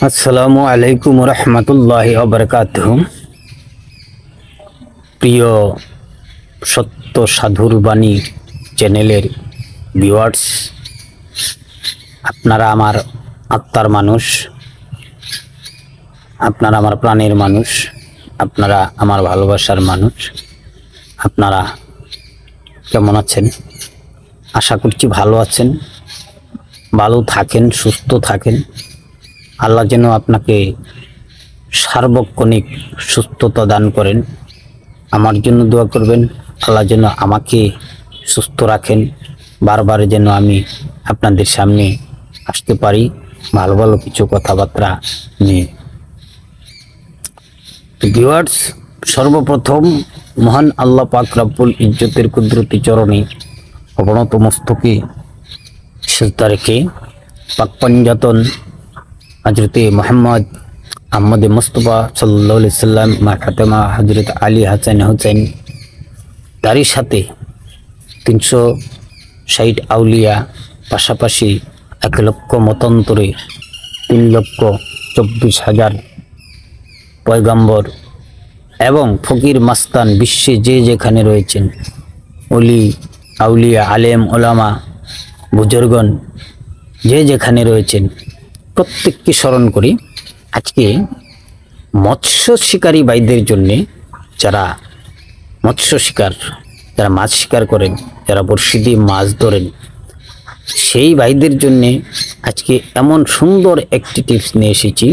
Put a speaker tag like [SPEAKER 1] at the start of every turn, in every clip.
[SPEAKER 1] আসসালামু আলাইকুম রহমতুল্লাহি ওয়া বারাকাতুহু। প্রিয় সত্য সাধুর বাণী চ্যানেলের ভিউয়ার্স, আপনারা আমার আত্মার মানুষ, আপনারা আমার প্রাণের মানুষ, আপনারা আমার ভালোবাসার মানুষ। আপনারা কেমন আছেন? আশা করছি ভালো আছেন, ভালো থাকেন, সুস্থ থাকেন। আল্লাহ যেন আপনাকে সার্বক্ষণিক সুস্থতা দান করেন। আমার জন্য দোয়া করবেন, আল্লাহ যেন আমাকে সুস্থ রাখেন, বারবার যেন আমি আপনাদের সামনে আসতে পারি ভালো ভালো কিছু কথাবার্তা নিয়ে। ভিউয়ার্স, সর্বপ্রথম মহান আল্লাহ পাক রব্বুল ইজ্জতের কুদরতি চরণে অবনত মস্তকে সিজদা রেখে পাক পঞ্জাতন হজরতে মোহাম্মদ আহমদ মুস্তফা সাল্লাল্লাহু আলাইহি সাল্লাম মা ফাতেমা হজরত আলী হাসান হুসাইন, তারই সাথে 360 আউলিয়া, পাশাপাশি 1 লক্ষ মতান্তরে 3,24,000 পয়গম্বর এবং ফকির মাস্তান বিশ্বে যে যেখানে রয়েছেন, অলি আউলিয়া, আলেম ওলামা, বুজুর্গন যে যেখানে রয়েছেন, প্রত্যেককে স্মরণ করি। আজকে মৎস্য শিকারী ভাইদের জন্যে, যারা মৎস্য শিকার, যারা মাছ শিকার করেন, যারা বড়শি দিয়ে মাছ ধরেন, সেই ভাইদের জন্যে আজকে এমন সুন্দর একটি টিপস নিয়ে এসেছি।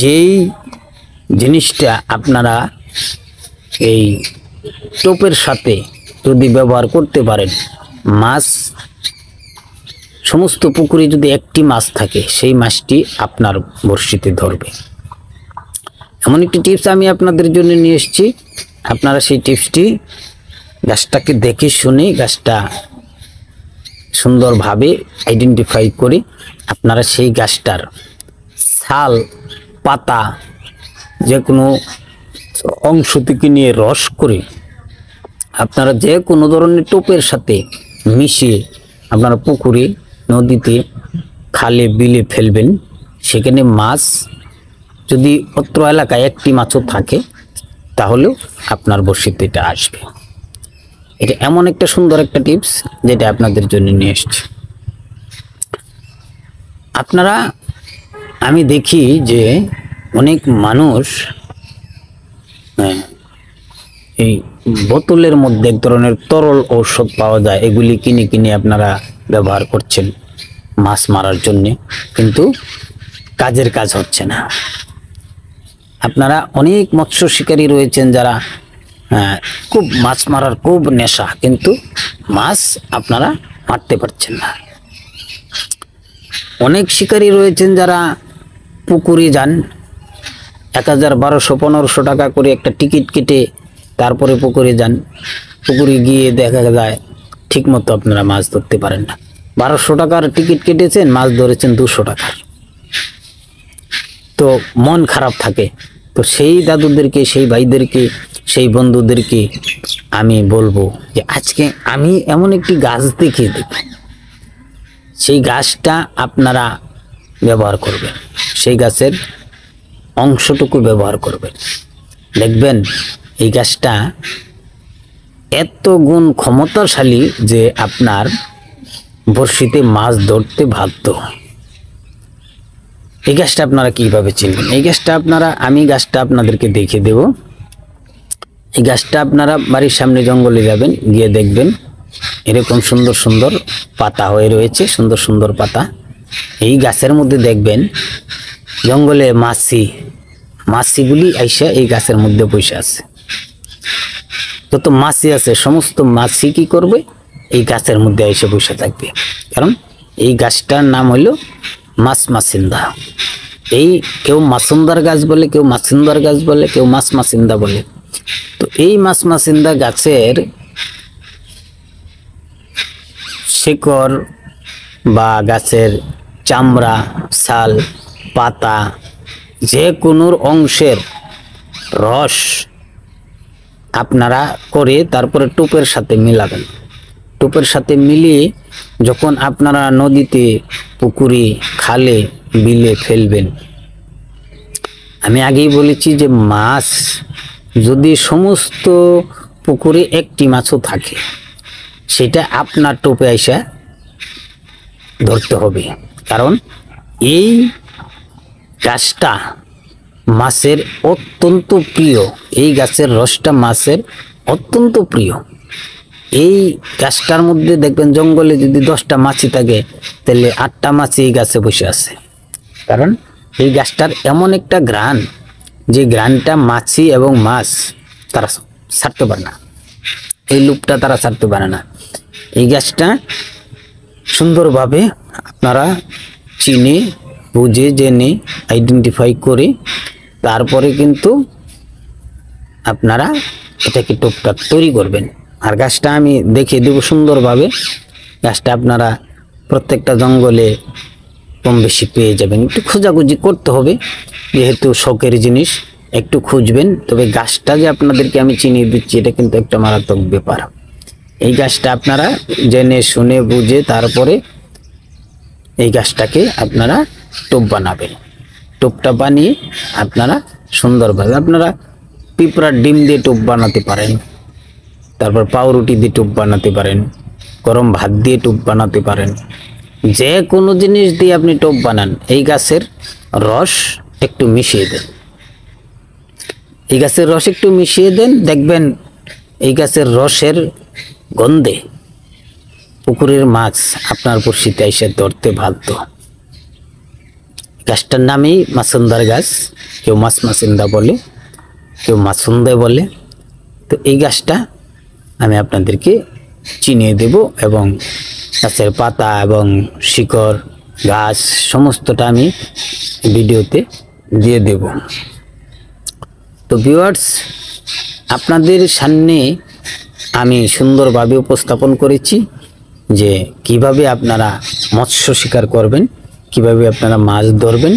[SPEAKER 1] যেই জিনিসটা আপনারা এই টোপের সাথে যদি ব্যবহার করতে পারেন, মাছ সমস্ত পুকুরে যদি একটি মাছ থাকে, সেই মাছটি আপনার বড়শিতে ধরবে। এমন একটি টিপস আমি আপনাদের জন্য নিয়ে এসেছি। আপনারা সেই টিপসটি গাছটাকে দেখে শুনে, গাছটা সুন্দরভাবে আইডেন্টিফাই করে আপনারা সেই গাছটার ছাল, পাতা, যে কোনো অংশ থেকে নিয়ে রস করে আপনারা যে কোনো ধরনের টোপের সাথে মিশিয়ে আপনারা পুকুরে, নদীতে, খালে, বিলে ফেলবেন। সেখানে মাছ যদি অত্র এলাকায় একটি মাছও থাকে, তাহলেও আপনার বড়শিতে এটা আসবে। এটা এমন একটা সুন্দর একটা টিপস যেটা আপনাদের জন্য নিয়ে এসেছি। আপনারা, আমি দেখি যে অনেক মানুষ এই বোতলের মধ্যে এক ধরনের তরল ঔষধ পাওয়া যায়, এগুলি কিনে কিনে আপনারা ব্যবহার করছেন মাছ মারার জন্যে, কিন্তু কাজের কাজ হচ্ছে না। আপনারা অনেক মৎস্য শিকারী রয়েছেন যারা খুব মাছ মারার খুব নেশা, কিন্তু মাছ আপনারা মারতে পারছেন না। অনেক শিকারী রয়েছেন যারা পুকুরে যান, 1000, 1200, 1500 টাকা করে একটা টিকিট কেটে তারপরে পুকুরে যান। পুকুরে গিয়ে দেখা যায় ঠিক মতো আপনারা মাছ ধরতে পারেন না। 1200 টাকার টিকিট কেটেছেন, মাছ ধরেছেন 200 টাকার, তো মন খারাপ থাকে। তো সেই দাদুদেরকে, সেই ভাইদেরকে, সেই বন্ধুদেরকে আমি বলবো যে আজকে আমি এমন একটি গাছ দেখিয়ে দেব, সেই গাছটা আপনারা ব্যবহার করবেন, সেই গাছের অংশটুকু ব্যবহার করবেন। দেখবেন এই গাছটা এত গুণ ক্ষমতাশালী যে আপনার বড়শিতে মাছ ধরতে বাধ্য। এই গাছটা আপনারা কিভাবে চিনবেন? এই গাছটা আমি গাছটা আপনাদেরকে দেখিয়ে দেব। এই গাছটা আপনারা বাড়ির সামনে জঙ্গলে যাবেন, গিয়ে দেখবেন এরকম সুন্দর সুন্দর পাতা হয়ে রয়েছে, সুন্দর সুন্দর পাতা। এই গাছের মধ্যে দেখবেন জঙ্গলে মাছিগুলি আইসা এই গাছের মধ্যে বসে আছে। যত মাছি আছে সমস্ত মাছি কি করবে? এই গাছের মধ্যে এসে বসে থাকবে। কারণ এই গাছটার নাম হইল মাছমাছিন্দা। এই কেউ মাছুন্দার গাছ বলে, কেউ মাছিন্দার গাছ বলে, কেউ মাছমাছিন্দা বলে। তো এই মাছমাছিন্দা গাছের শিকড় বা গাছের চামড়া, ছাল, পাতা, যে কোনো অংশের রস আপনারা করে তারপরে টোপের সাথে মিলাবেন। টোপের সাথে মিলিয়ে যখন আপনারা নদীতে, পুকুরে, খালে, বিলে ফেলবেন, আমি আগেই বলেছি যে মাছ যদি সমস্ত পুকুরে একটি মাছও থাকে, সেটা আপনার টোপে আইসা ধরতে হবে। কারণ এই গাছটা মাছের অত্যন্ত প্রিয়, এই গাছের রসটা মাছের অত্যন্ত প্রিয়। এই গাছটার মধ্যে দেখবেন জঙ্গলে যদি 10টা মাছি থাকে, তাহলে 8টা মাছি এই গাছে বসে আছে। কারণ এই গাছটার এমন একটা ঘ্রাণ, যে ঘ্রাণটা মাছি এবং মাছ তারা ছাড়তে পারে না, এই লুপটা তারা ছাড়তে পারে না। এই গাছটা সুন্দরভাবে আপনারা চিনে বুঝে জেনে আইডেন্টিফাই করে তারপরে কিন্তু আপনারা এটাকে টোপটা তৈরি করবেন। আর গাছটা আমি দেখিয়ে দেবো সুন্দরভাবে। গাছটা আপনারা প্রত্যেকটা জঙ্গলে কম বেশি পেয়ে যাবেন, একটু খোঁজাখুঁজি করতে হবে, যেহেতু শখের জিনিস একটু খুঁজবেন। তবে গাছটা যে আপনাদেরকে আমি চিনিয়ে দিচ্ছি, এটা কিন্তু একটা মারাত্মক ব্যাপার। এই গাছটা আপনারা জেনে শুনে বুঝে তারপরে এই গাছটাকে আপনারা টোপ বানাবেন। টোপটা বানিয়ে আপনারা সুন্দরভাবে আপনারা পিঁপড়ার ডিম দিয়ে টোপ বানাতে পারেন, তারপর পাউরুটি দিয়ে টোপ বানাতে পারেন, গরম ভাত দিয়ে টোপ বানাতে পারেন। যে কোনো জিনিস দিয়ে আপনি টোপ বানান, এই গাছের রস একটু মিশিয়ে দেন, এই গাছের রস একটু মিশিয়ে দেন, দেখবেন এই গাছের রসের গন্ধে পুকুরের মাছ আপনার বড়শিতে এসে ধরতে বাধ্য। গাছটার নামই মাছুন্দার গাছ, কেউ মাছ মাছুন্দা বলে, কেউ মাছুন্দা বলে। তো এই গাছটা আমি আপনাদেরকে চিনিয়ে দেব এবং গাছের পাতা এবং শিকড় গাছ সমস্তটা আমি ভিডিওতে দিয়ে দেব। তো ভিউয়ার্স, আপনাদের সামনে আমি সুন্দরভাবে উপস্থাপন করেছি যে কিভাবে আপনারা মৎস্য শিকার করবেন, কিভাবে আপনারা মাছ ধরবেন,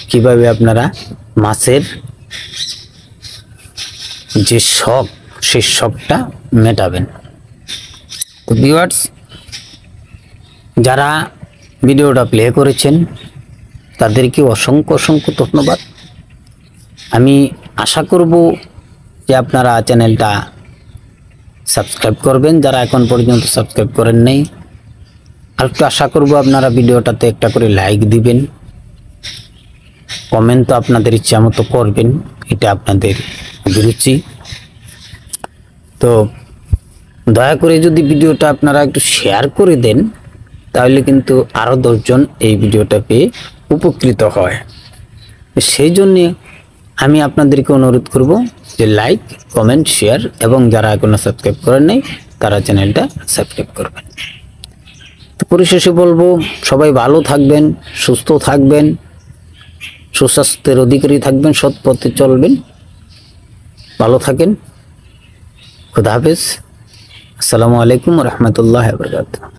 [SPEAKER 1] কিভাবে আপনারা মাছের যে শখ, সেই শখটা মেটাবেন। তো ভিউয়ার্স, যারা ভিডিওটা প্লে করেছেন তাদেরকে অসংখ্য অসংখ্য ধন্যবাদ। আমি আশা করব যে আপনারা চ্যানেলটা সাবস্ক্রাইব করবেন, যারা এখন পর্যন্ত সাবস্ক্রাইব করেন নাই। আর একটু আশা করব আপনারা ভিডিওটাতে একটা করে লাইক দিবেন, কমেন্ট তো আপনাদের ইচ্ছা মতো করবেন, এটা আপনাদের অভিরুচি। তো দয়া করে যদি ভিডিওটা আপনারা একটু শেয়ার করে দেন, তাহলে কিন্তু আরও 10 জন এই ভিডিওটা পেয়ে উপকৃত হয়। সেই জন্যে আমি আপনাদেরকে অনুরোধ করব যে লাইক, কমেন্ট, শেয়ার এবং যারা এখনো সাবস্ক্রাইব করেন নাই তারা চ্যানেলটা সাবস্ক্রাইব করবেন। তো পরিশেষে বলবো, সবাই ভালো থাকবেন, সুস্থ থাকবেন, সুস্বাস্থ্যের অধিকারী থাকবেন, সৎ পথে চলবেন। ভালো থাকেন। খুদা হাফেজ। আসসালামু আলাইকুম ওয়া রাহমাতুল্লাহি ওয়া বারাকাতুহু।